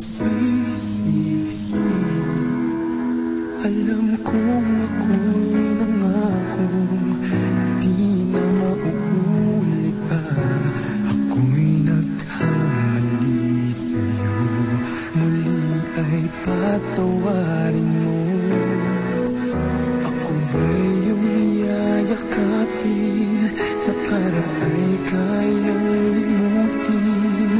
pagsisisi. Alam kong ako'y nangakong di na mauulit pa. Ako'y nagkamali sa'yo, muli ay patawarin mo. Ako ba'y iyong yayakapin, nakaraay kayang limutin.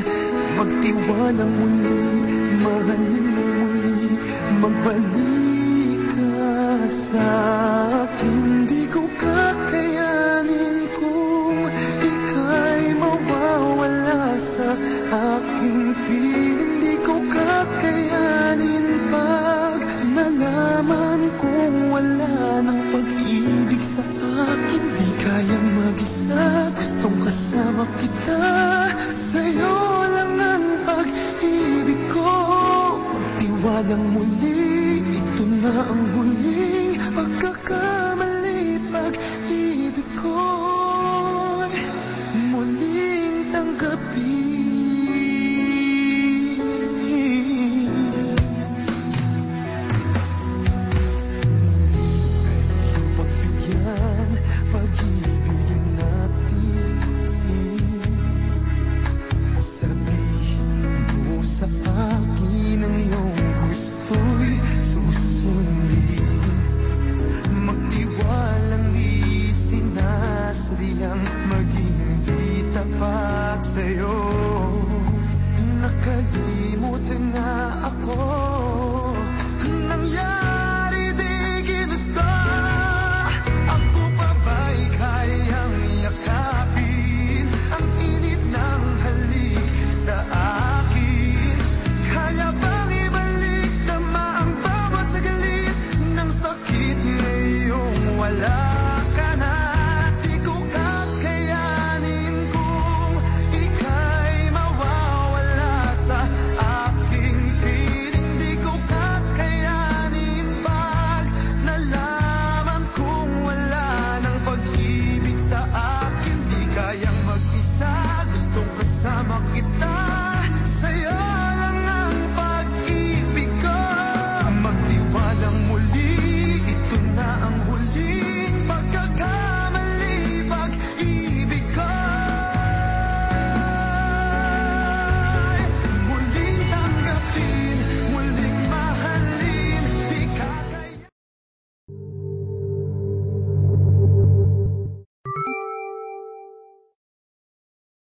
Magtiwalang muli, mahalin mo muli, magbalik ka sa'kin. Di ko kakayanin kung ika'y mawawala sa aking piling. Di ko kakayanin pag nalaman kong wala ng pag-ibig sa akin. Di kaya mag-isa, gustong kasama kita. Sa'yo lang ang pag-ibig ko. Magtiwalang muli, ito na ang huling pagkakamali. Pag-ibig ko'y muling tanggapin. Pagbigyan, pag-ibigin natin. Sabihin mo sa akin ang iyong gusto'y susundin. Magtiwalang di sinasadyang maging di tapat sa'yo.